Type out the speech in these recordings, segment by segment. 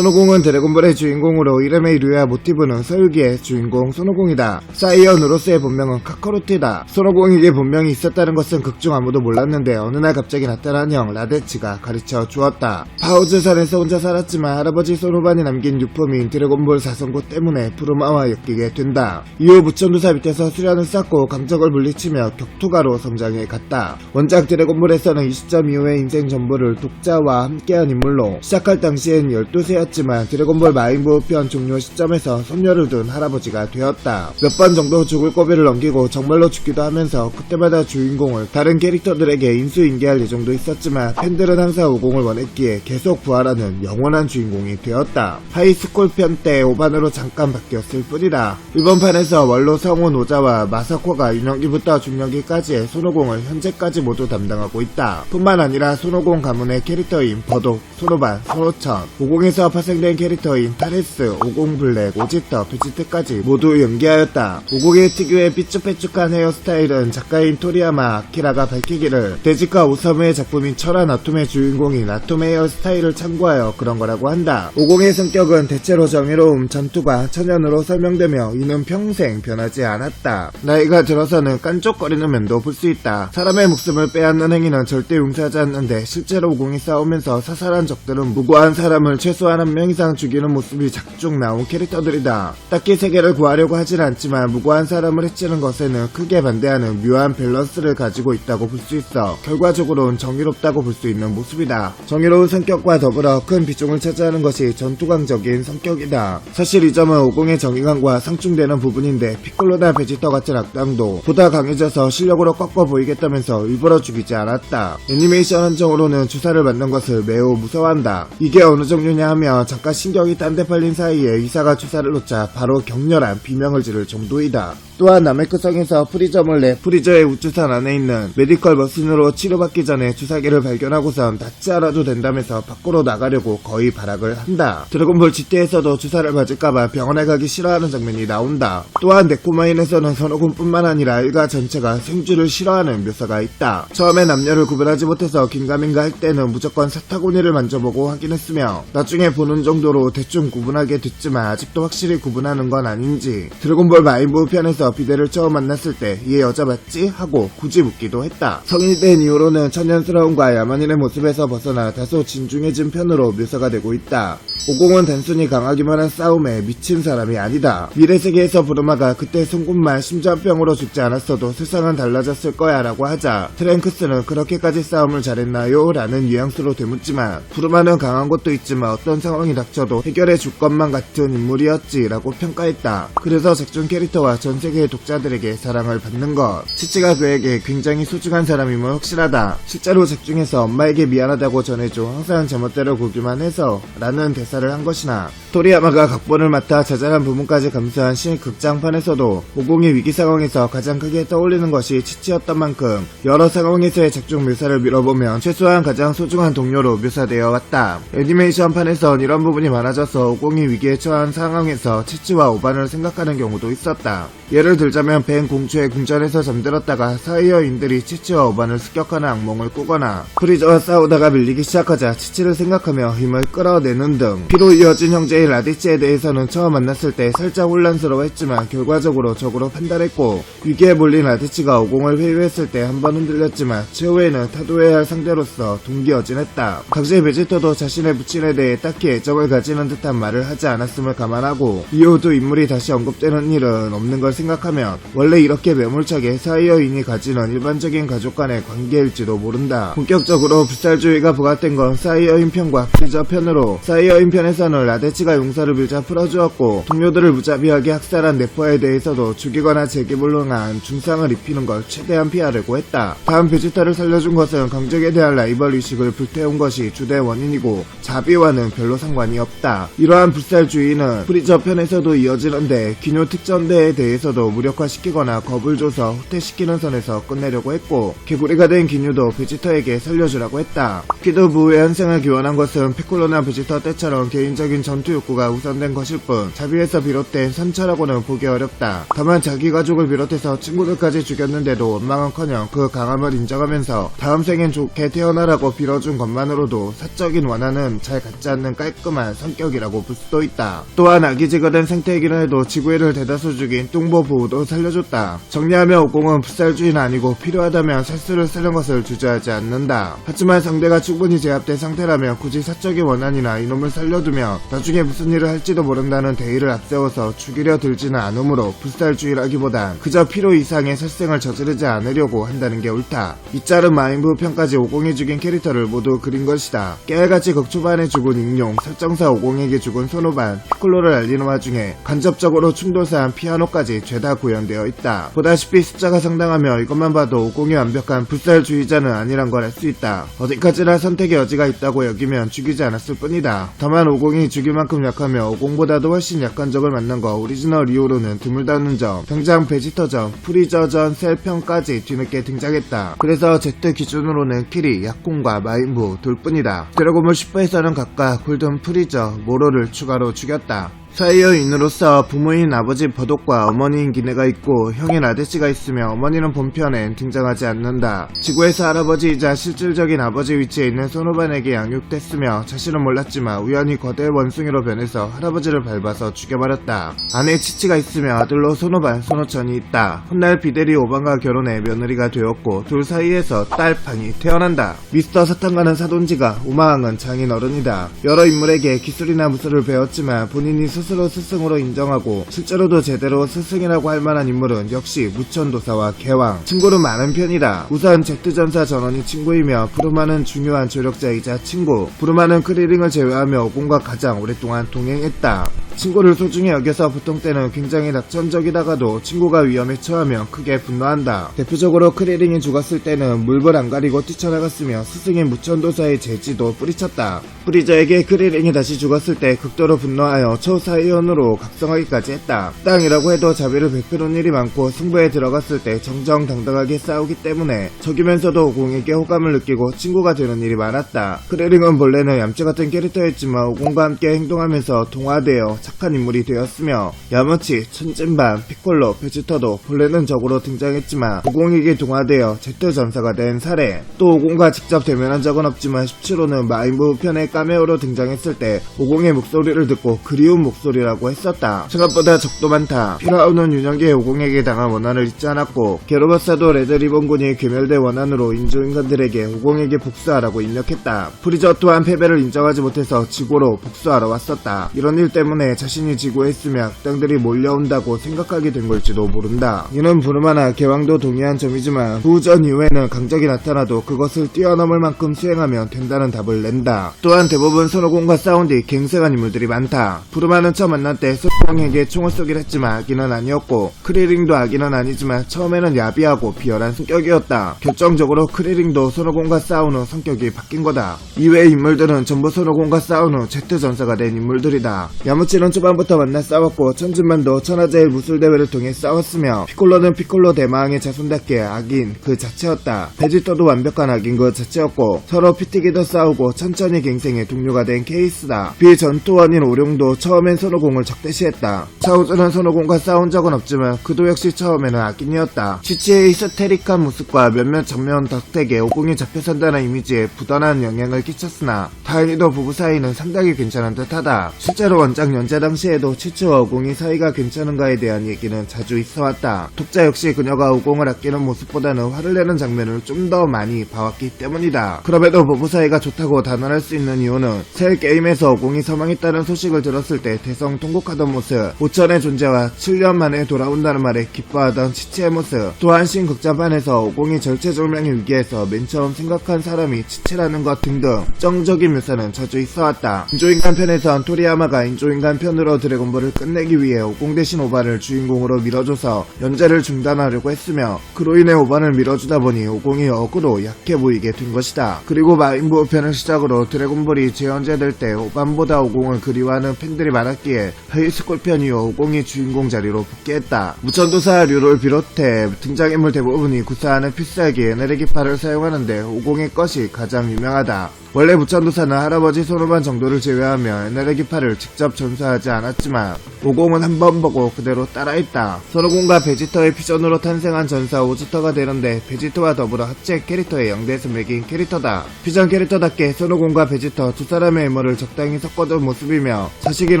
손오공은 드래곤볼의 주인공으로 이름의 이유야 모티브는 서유기의 주인공 손오공이다. 사이언으로서의 본명은 카카로트다. 손오공에게 본명이 있었다는 것은 극중 아무도 몰랐는데 어느 날 갑자기 나타난 형 라데치가 가르쳐 주었다. 파우즈산에서 혼자 살았지만 할아버지 소노반이 남긴 유품인 드래곤볼 4성고 때문에 푸르마와 엮이게 된다. 이후 무천두사 밑에서 수련을 쌓고 강적을 물리치며 격투가로 성장해 갔다. 원작 드래곤볼에서는 이 시점 이후의 인생 전부를 독자와 함께한 인물로 시작할 당시엔 12세였지만 드래곤볼 마인부 편 종료 시점에서 손녀를 둔 할아버지가 되었다. 몇 번 정도 죽을 고비를 넘기고 정말로 죽기도 하면서 그때마다 주인공을 다른 캐릭터들에게 인수인계할 예정도 있었지만 팬들은 항상 오공을 원했기에 계속 부활하는 영원한 주인공이 되었다. 하이스쿨 편 때 5반으로 잠깐 바뀌었을 뿐이다. 이번 판에서 원로 성우 노자와 마사코가 유년기부터 중년기까지의 손오공을 현재까지 모두 담당하고 있다. 뿐만 아니라 손오공 가문의 캐릭터인 버독, 손오반, 손오천, 오공에서 파생된 캐릭터인 타레스, 오공블랙, 오지터, 베지트까지 모두 연기하였다. 오공의 특유의 삐쭉빼쭉한 헤어스타일은 작가인 토리야마 아키라가 밝히기를 데지카 오사무의 작품인 철한 아톰의 주인공인 아톰의 헤어스타일을 참고하여 그런 거라고 한다. 오공의 성격은 대체로 정의로움, 전투가 천연으로 설명되며 이는 평생 변하지 않았다. 나이가 들어서는 깐족거리는 면도 볼 수 있다. 사람의 목숨을 빼앗는 행위는 절대 용서하지 않는데 실제로 오공이 싸우면서 사살한 적들은 무고한 사람을 최소한 한 명 이상 죽이는 모습이 작중 나온 캐릭터들이다. 딱히 세계를 구하려고 하진 않지만 무고한 사람을 해치는 것에는 크게 반대하는 묘한 밸런스를 가지고 있다고 볼 수 있어 결과적으로는 정의롭다고 볼 수 있는 모습이다. 정의로운 성격과 더불어 큰 비중을 차지하는 것이 전투광적인 성격이다. 사실 이 점은 오공의 정의감과 상충되는 부분인데 피콜로나 베지터 같은 악당도 보다 강해져서 실력으로 꺾어 보이겠다면서 일부러 죽이지 않았다. 애니메이션 한정으로는 주사를 맞는 것을 매우 무서워한다. 이게 어느 정도냐 하면 잠깐 신경이 딴 데 팔린 사이에 의사가 주사를 놓자 바로 격렬한 비명을 지를 정도이다. 또한 나메크성에서 프리저물 내 프리저의 우주선 안에 있는 메디컬 머신으로 치료받기 전에 주사기를 발견하고선 닿지 않아도 된다면서 밖으로 나가려고 거의 발악을 한다. 드래곤볼 GT에서도 주사를 맞을까봐 병원에 가기 싫어하는 장면이 나온다. 또한 네코마인에서는 손오공뿐만 아니라 일가 전체가 생쥐를 싫어하는 묘사가 있다. 처음에 남녀를 구분하지 못해서 긴가민가 할 때는 무조건 사타구니를 만져보고 확인했으며 나중에 보는 정도로 대충 구분하게 됐지만 아직도 확실히 구분하는 건 아닌지 드래곤볼 마인부 편에서 비데를 처음 만났을 때 얘 여자 맞지? 하고 굳이 묻기도 했다. 성인이 된 이후로는 천연스러움과 야만인의 모습에서 벗어나 다소 진중해진 편으로 묘사가 되고 있다. 오공은 단순히 강하기만 한 싸움에 미친 사람이 아니다. 미래세계에서 부르마가 그때 송곳말 심장병으로 죽지 않았어도 세상은 달라졌을 거야 라고 하자 트랭크스는 그렇게까지 싸움을 잘했나요? 라는 뉘앙스로 되묻지만 부르마는 강한 것도 있지만 어떤 상황이 닥쳐도 해결해 줄 것만 같은 인물이었지 라고 평가했다. 그래서 작중 캐릭터와 전세계의 독자들에게 사랑을 받는 것. 치치가 그에게 굉장히 소중한 사람임을 확실하다. 실제로 작중에서 엄마에게 미안하다고 전해줘 항상 제멋대로 굴기만 해서 라는 대사를 한 것이나 토리야마가 각본을 맡아 자잘한 부분까지 감수한 신극장판에서도 오공의 위기 상황에서 가장 크게 떠올리는 것이 치치였던 만큼 여러 상황에서의 작중 묘사를 밀어보면 최소한 가장 소중한 동료로 묘사되어 왔다. 애니메이션판에선 이런 부분이 많아져서 오공이 위기에 처한 상황에서 치치와 오반을 생각하는 경우도 있었다. 예를 들자면 벤 공주의 궁전에서 잠들었다가 사이어인들이 치치와 오반을 습격하는 악몽을 꾸거나 프리저와 싸우다가 밀리기 시작하자 치치를 생각하며 힘을 끌어내는 등 피로 이어진 형제인 라디치에 대해서는 처음 만났을 때 살짝 혼란스러워했지만 결과적으로 적으로 판단했고 위기에 몰린 라디치가 오공을 회유했을 때 한 번 흔들렸지만 최후에는 타도해야 할 상대로서 동기어진했다. 당시 베지터도 자신의 부친에 대해 딱히 애정을 가지는 듯한 말을 하지 않았음을 감안하고 이후도 인물이 다시 언급되는 일은 없는 걸 생각하면 원래 이렇게 매몰차게 사이어인이 가지는 일반적인 가족 간의 관계일지도 모른다. 본격적으로 불살주의가 부각된 건 사이어인 편과 프리저 편으로 사이어인 편에서는 라데치가 용서를 빌자 풀어주었고 동료들을 무자비하게 학살한 네퍼에 대해서도 죽이거나 재기불능한 중상을 입히는 걸 최대한 피하려고 했다. 다음 베지터를 살려준 것은 강적에 대한 라이벌 의식을 불태운 것이 주된 원인이고 자비와는 별로 상관이 없다. 이러한 불살주의는 프리저 편에서도 이어지는데 기뇨 특전대에 대해서도 상대로 무력화시키거나 겁을 줘서 후퇴시키는 선에서 끝내려고 했고, 개구리가 된 기뉴도 베지터에게 살려주라고 했다. 키드 부의 현생을 기원한 것은 피콜로나 베지터 때처럼 개인적인 전투 욕구가 우선된 것일 뿐, 자비에서 비롯된 선처라고는 보기 어렵다. 다만 자기 가족을 비롯해서 친구들까지 죽였는데도 원망은커녕 그 강함을 인정하면서 다음 생엔 좋게 태어나라고 빌어준 것만으로도 사적인 원한은 잘 갖지 않는 깔끔한 성격이라고 볼 수도 있다. 또한 아기지가 된 생태이기는 해도 지구애를 대다수 죽인 뚱보 부우도 살려줬다. 정리하면 오공은 풋살주의는 아니고 필요하다면 살수를 쓰는 것을 주저하지 않는다. 하지만 상대가 충분히 제압된 상태라면 굳이 사적인 원한이나 이놈을 살려두면 나중에 무슨 일을 할지도 모른다는 대의를 앞세워서 죽이려 들지는 않으므로 풋살주의라기보단 그저 필요 이상의 살생을 저지르지 않으려고 한다는 게 옳다. 이 짤은 마인부 편까지 오공이 죽인 캐릭터를 모두 그린 것이다. 깨알같이 극초반에 죽은 익룡, 설정사 오공에게 죽은 손오반, 피콜로를 알리는 와중에 간접적으로 충돌사한 피아노까지 죄다 구현되어 있다. 보다시피 숫자가 상당하며 이것만 봐도 오공이 완벽한 불살주의자는 아니란 걸 알 수 있다. 어디까지나 선택의 여지가 있다고 여기면 죽이지 않았을 뿐이다. 다만 오공이 죽일 만큼 약하며 오공보다도 훨씬 약한 적을 만난 거 오리지널 이후로는 드물다는 점, 당장 베지터전, 프리저전, 셀편까지 뒤늦게 등장했다. 그래서 Z 기준으로는 키리, 약공과 마인부 둘 뿐이다. 드래곤볼 슈퍼에서는 각각 골든 프리저, 모로를 추가로 죽였다. 사이어인으로서 부모인 아버지 버독과 어머니인 기네가 있고 형인 아데시가 있으며 어머니는 본편엔 등장하지 않는다. 지구에서 할아버지이자 실질적인 아버지 위치에 있는 소노반에게 양육됐으며 자신은 몰랐지만 우연히 거대 원숭이로 변해서 할아버지를 밟아서 죽여버렸다. 아내 치치가 있으며 아들로 소노반, 소노천이 있다. 훗날 비데리 오반과 결혼해 며느리가 되었고 둘 사이에서 딸팡이 태어난다. 미스터 사탄과는 사돈지가, 우마왕은 장인어른이다. 여러 인물에게 기술이나 무술을 배웠지만 본인이 스스로 스승으로 인정하고 실제로도 제대로 스승이라고 할 만한 인물은 역시 무천도사와 개왕. 친구는 많은 편이다. 우선 Z전사 전원이 친구이며 부르마는 중요한 조력자이자 친구. 부르마는 크리링을 제외하며 오공과 가장 오랫동안 동행했다. 친구를 소중히 여겨서 보통 때는 굉장히 낙천적이다가도 친구가 위험에 처하면 크게 분노한다. 대표적으로 크리링이 죽었을 때는 물불 안 가리고 뛰쳐나갔으며 스승인 무천도사의 재지도 뿌리쳤다. 프리저에게 크리링이 다시 죽었을 때 극도로 분노하여 초사이언으로 각성하기까지 했다. 땅이라고 해도 자비를 베푸는 일이 많고 승부에 들어갔을 때 정정당당하게 싸우기 때문에 적이면서도 오공에게 호감을 느끼고 친구가 되는 일이 많았다. 크리링은 본래는 얌체같은 캐릭터였지만 오공과 함께 행동하면서 동화되어 착한 인물이 되었으며 야무치, 천진반, 피콜로, 베지터도 본래는 적으로 등장했지만 오공에게 동화되어 Z전사가 된 사례. 또 오공과 직접 대면한 적은 없지만 17호는 마인부 편의 카메오로 등장했을 때 오공의 목소리를 듣고 그리운 목소리라고 했었다. 생각보다 적도 많다. 피라우는 유년기에 오공에게 당한 원한을 잊지 않았고 게로바사도 레드리본군이 괴멸된 원한으로 인조인간들에게 오공에게 복수하라고 입력했다. 프리저 또한 패배를 인정하지 못해서 지구로 복수하러 왔었다. 이런 일 때문에 자신이 지구에 있으면 악당들이 몰려온다고 생각하게 된 걸지도 모른다. 이는 부르마나 개왕도 동의한 점이지만 후전 이후에는 강적이 나타나도 그것을 뛰어넘을 만큼 수행하면 된다는 답을 낸다. 또한 대부분 손오공과 싸운 뒤 갱생한 인물들이 많다. 부르마는 처음 만날 때 손오공에게 총을 쏘긴 했지만 악인은 아니었고 크리링도 악인은 아니지만 처음에는 야비하고 비열한 성격이었다. 결정적으로 크리링도 손오공과 싸운 후 성격이 바뀐 거다. 이외의 인물들은 전부 손오공과 싸운 후 Z전사가 된 인물들이다. 야무치는 초반부터 만나 싸웠고 천진만도 천하제일 무술대회를 통해 싸웠으며 피콜로는 피콜로 대마왕의 자손답게 악인 그 자체였다. 베지터도 완벽한 악인 그 자체였고 서로 피튀기도 싸우고 천천히 갱생해 동료가 된 케이스다. 비전투원인 오룡도 처음엔 손오공을 적대시했다. 차우즈는 손오공과 싸운 적은 없지만 그도 역시 처음에는 악인이었다. 치치의 히스테릭한 모습과 몇몇 정면 덕택에 오공이 잡혀선다는 이미지에 부단한 영향을 끼쳤으나 다행히도 부부 사이는 상당히 괜찮은 듯하다. 실제로 원작 연재 당시에도 치치와 오공이 사이가 괜찮은가에 대한 얘기는 자주 있어왔다. 독자 역시 그녀가 오공을 아끼는 모습보다는 화를 내는 장면을 좀 더 많이 봐왔기 때문이다. 그럼에도 부부 사이가 좋다고 단언할 수 있는 이유는 셀 게임에서 오공이 사망했다는 소식을 들었을 때 대성통곡하던 모습, 오천의 존재와 7년 만에 돌아온다는 말에 기뻐하던 치치의 모습, 또한 신극장판에서 오공이 절체절명의 위기에서 맨 처음 생각한 사람이 치치라는 것 등등 정적인 묘사는 자주 있어왔다. 인조인간 편에선 토리야마가 인조인간 편 한편으로 드래곤볼을 끝내기 위해 오공 대신 오반을 주인공으로 밀어줘서 연재를 중단하려고 했으며 그로 인해 오반을 밀어주다 보니 오공이 역으로 약해 보이게 된 것이다. 그리고 마인부 편을 시작으로 드래곤볼이 재연재될 때 오반보다 오공을 그리워하는 팬들이 많았기에 하이스쿨 편 이후 오공이 주인공 자리로 복귀했다. 무천도사 류를 비롯해 등장인물 대부분이 구사하는 필살기 에너지기파를 사용하는데 오공의 것이 가장 유명하다. 원래 무천도사는 할아버지 소노반 정도를 제외하며 에너지기파를 직접 전수하지 않았지만 오공은 한 번 보고 그대로 따라했다. 손오공과 베지터의 퓨전으로 탄생한 전사 오즈터가 되는데 베지터와 더불어 합체 캐릭터의 영대에서 매긴 캐릭터다. 퓨전 캐릭터답게 손오공과 베지터 두 사람의 외모를 적당히 섞어둔 모습이며 자식인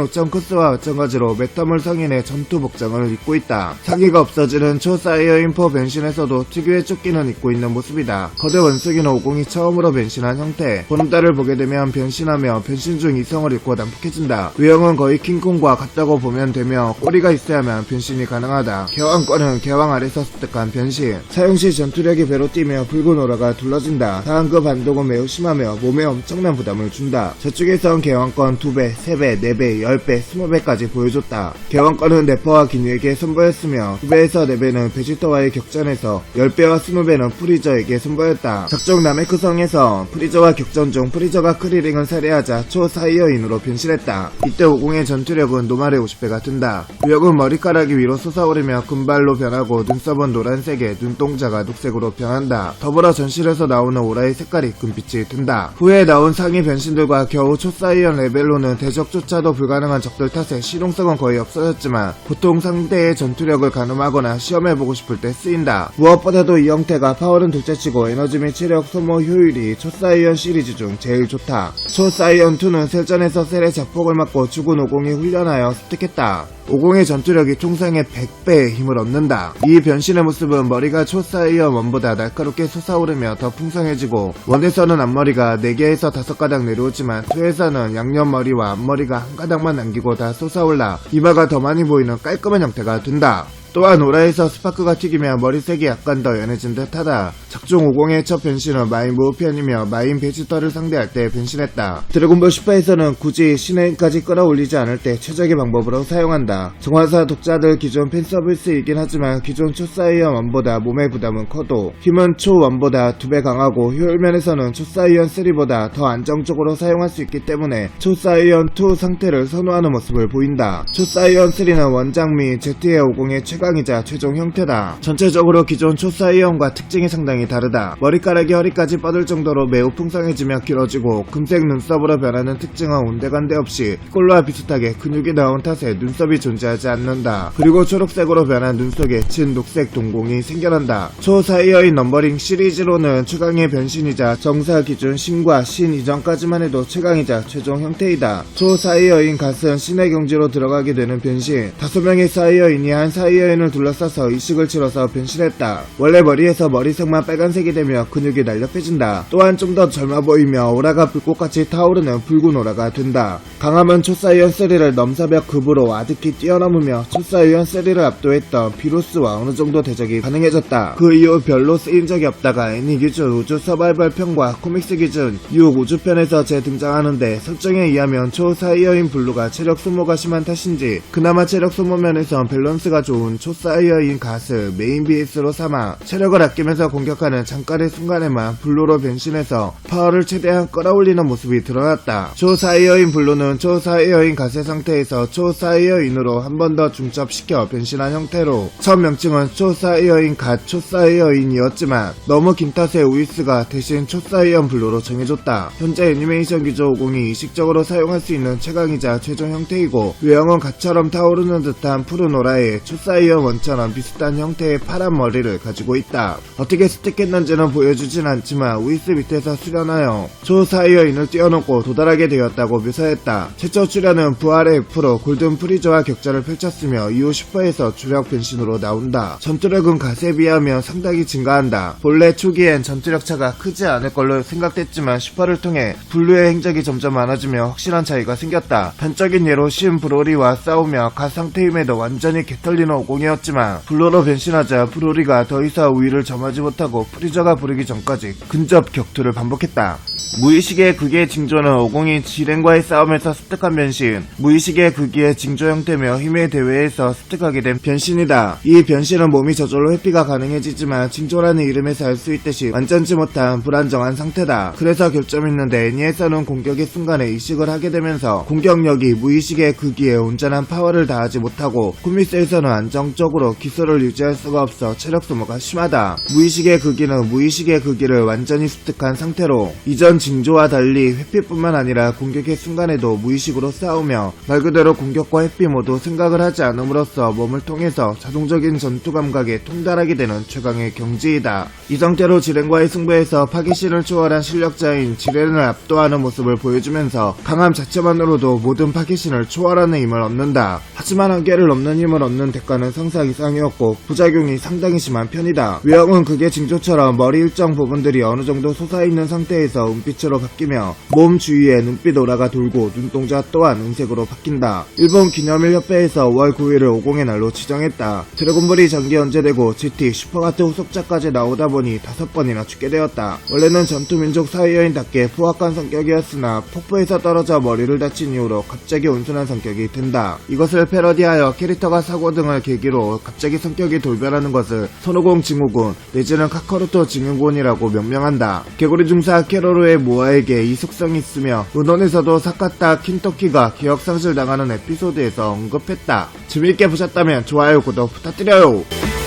오천쿠스와 마찬가지로 메타물 성인의 전투 복장을 입고 있다. 사기가 없어지는 초사이어인포 변신에서도 특유의 조끼는 입고 있는 모습이다. 거대 원숭이는 오공이 처음으로 변신한 형태. 보름달을 보게 되면 변신하며 변신 중 이성을 잃고 난폭해진다. 외형은 거의 킹콩과 같다고 보면 되며 꼬리가 있어야만 변신이 가능하다. 개왕권은 개왕 아래서 습득한 변신. 사용 시 전투력이 배로 뛰며 붉은 오라가 둘러진다. 다음 반동은 매우 심하며 몸에 엄청난 부담을 준다. 저쪽에선 개왕권 2배, 3배, 4배, 10배, 20배까지 보여줬다. 개왕권은 네퍼와 기뉴에게 선보였으며 2배에서 4배는 베지터와의 격전에서 10배와 20배는 프리저에게 선보였다. 각종 나메크성에서 프리저와 격전 중 프리저가 크리링을 살해하자 초사이어인으로 변신했다. 이때 오공의 전투력은 노말의 50배가 든다. 구역은 머리카락이 위로 솟아오르며 금발로 변하고 눈썹은 노란색에 눈동자가 녹색으로 변한다. 더불어 전실에서 나오는 오라의 색깔이 금빛이 든다. 후에 나온 상위 변신들과 겨우 초사이언 레벨로는 대적조차도 불가능한 적들 탓에 실용성은 거의 없어졌지만 보통 상대의 전투력을 가늠하거나 시험해보고 싶을 때 쓰인다. 무엇보다도 이 형태가 파워는 둘째치고 에너지 및 체력 소모 효율이 초사이언 시리즈 중 제일 좋다. 초사이언2는 셀전에서 셀의 자폭을 맞고 죽은 오공이 훈련하여 습득했다. 오공의 전투력이 통상의 100배의 힘을 얻는다. 이 변신의 모습은 머리가 초사이언 1보다 날카롭게 솟아오르며 더 풍성해지고 1에서는 앞머리가 4개에서 5가닥 내려오지만 2에서는 양옆머리와 앞머리가 한 가닥만 남기고 다 솟아올라 이마가 더 많이 보이는 깔끔한 형태가 된다. 또한 오라에서 스파크가 튀기며 머리색이 약간 더 연해진 듯하다. 작중 50의 첫 변신은 마인 무우편이며 마인 베지터를 상대할 때 변신했다. 드래곤볼 슈퍼에서는 굳이 신의 힘까지 끌어올리지 않을 때 최적의 방법으로 사용한다. 정화사 독자들 기존 팬서비스이긴 하지만 기존 초사이언 1보다 몸의 부담은 커도 힘은 초 1보다 2배 강하고 효율면에서는 초사이언 3보다 더 안정적으로 사용할 수 있기 때문에 초사이언 2 상태를 선호하는 모습을 보인다. 초사이언 3는 원작 및 Z의 50의 최강이자 최종 형태다. 전체적으로 기존 초사이언과 특징이 상당히 다르다. 머리카락이 허리까지 뻗을 정도로 매우 풍성해지며 길어지고 금색 눈썹으로 변하는 특징은 온데간데 없이 꼴로와 비슷하게 근육이 나온 탓에 눈썹이 존재하지 않는다. 그리고 초록색으로 변한 눈 속에 진 녹색 동공이 생겨난다. 초사이어인 넘버링 시리즈로는 최강의 변신이자 정사 기준 신과 신 이전까지만 해도 최강이자 최종 형태이다. 초사이어인 갓은 신의 경지로 들어가게 되는 변신. 5명의 사이어인이 한 사이어인을 둘러싸서 이식을 치러서 변신했다. 원래 머리에서 머리색만 빨간색이 되며 근육이 날렵해진다. 또한 좀 더 젊어 보이며 오라가 불꽃같이 타오르는 붉은 오라가 된다. 강함은 초사이언 3를 넘사벽 급으로 아득히 뛰어넘으며 초사이언 3를 압도했던 비루스와 어느정도 대적이 가능해졌다. 그 이후 별로 쓰인 적이 없다가 애니 기준 우주 서바이벌 편과 코믹스 기준 뉴욕 우주편에서 재등장하는데 설정에 의하면 초사이어인 블루가 체력 소모가 심한 탓인지 그나마 체력 소모 면에선 밸런스가 좋은 초사이어인 갓을 메인 BS로 삼아 체력을 아끼면서 공격하는 잠깐의 순간에만 블루로 변신해서 파워를 최대한 끌어올리는 모습이 드러났다. 초사이어인 블루는 초사이어인 갓의 상태에서 초사이어인으로 한 번 더 중첩시켜 변신한 형태로 첫 명칭은 초사이어인 갓 초사이어인이었지만 너무 긴 탓에 우이스가 대신 초사이언 블루로 정해줬다. 현재 애니메이션 기조 50이 이식적으로 사용할 수 있는 최강이자 최종 형태이고 외형은 갓처럼 타오르는 듯한 푸른 오라에 초사이언 1처럼 비슷한 형태의 파란 머리를 가지고 있다. 어떻게 습득했는지는 보여주진 않지만 우이스 밑에서 수련하여 초사이어인을 뛰어넘고 도달하게 되었다고 묘사했다. 최초 출연은 부활의 F로 골든 프리저와 격전을 펼쳤으며 이후 슈퍼에서 주력 변신으로 나온다. 전투력은 갓에 비하면 상당히 증가한다. 본래 초기엔 전투력 차가 크지 않을 걸로 생각됐지만 슈퍼를 통해 블루의 행적이 점점 많아지며 확실한 차이가 생겼다. 단적인 예로 신 브로리와 싸우며 갓 상태임에도 완전히 개털리는 오공이었지만 블루로 변신하자 브로리가 더 이상 우위를 점하지 못하고 프리저가 부르기 전까지 근접 격투를 반복했다. 무의식의 극의 징조는 오공이 지렌과의 싸움에서 습득한 변신, 무의식의 극의 징조 형태며 힘의 대회에서 습득하게 된 변신이다. 이 변신은 몸이 저절로 회피가 가능해지지만 징조라는 이름에서 알 수 있듯이 완전치 못한 불안정한 상태다. 그래서 교점이 있는데 애니에서는 공격의 순간에 이식을 하게 되면서 공격력이 무의식의 극기에 온전한 파워를 다하지 못하고 코믹스에서는 안정적으로 기술을 유지할 수가 없어 체력 소모가 심하다. 무의식의 극기는 무의식의 극기를 완전히 습득한 상태로 이전 징조와 달리 회피뿐만 아니라 공격의 순간에도 무의식으로 싸우며 말 그대로 공격과 회피 모두 생각을 하지 않음으로써 몸을 통해서 자동적인 전투 감각에 통달하게 되는 최강의 경지이다. 이 상태로 지렌과의 승부에서 파괴신을 초월한 실력자인 지렌을 압도하는 모습을 보여주면서 강함 자체만으로도 모든 파괴신을 초월하는 힘을 얻는다. 하지만 한계를 넘는 힘을 얻는 대가는 상상 이상이었고 부작용이 상당히 심한 편이다. 외형은 극의 징조처럼 머리 일정 부분들이 어느정도 솟아있는 상태에서 은빛으로 바뀌며 몸 주위에 눈빛 오라가 돌고 눈동자 또한 은색으로 바뀐다. 일본 기념일협회에서 5월 9일을 50의 날로 지정했다. 드래곤볼이 전기 연재되고 GT, 슈퍼가트 후속작까지 나오다 보니 5번이나 죽게 되었다. 원래는 전투민족 사이여인답게 포악한 성격이었으나 폭포에서 떨어져 머리를 다친 이후로 갑자기 온순한 성격이 된다. 이것을 패러디하여 캐릭터가 사고 등을 계기로 갑자기 성격이 돌변하는 것을 손오공 증후군 내지는 카카루토 증후군이라고 명명한다. 개구리 중사 캐로루의 모아에게 이 속성이 있으며 은혼에서도 사카타 킨토키가 기억상실 당하는 에피소드에서 언급했다. 재미있게 보셨다면 좋아요 구독 부탁드려요.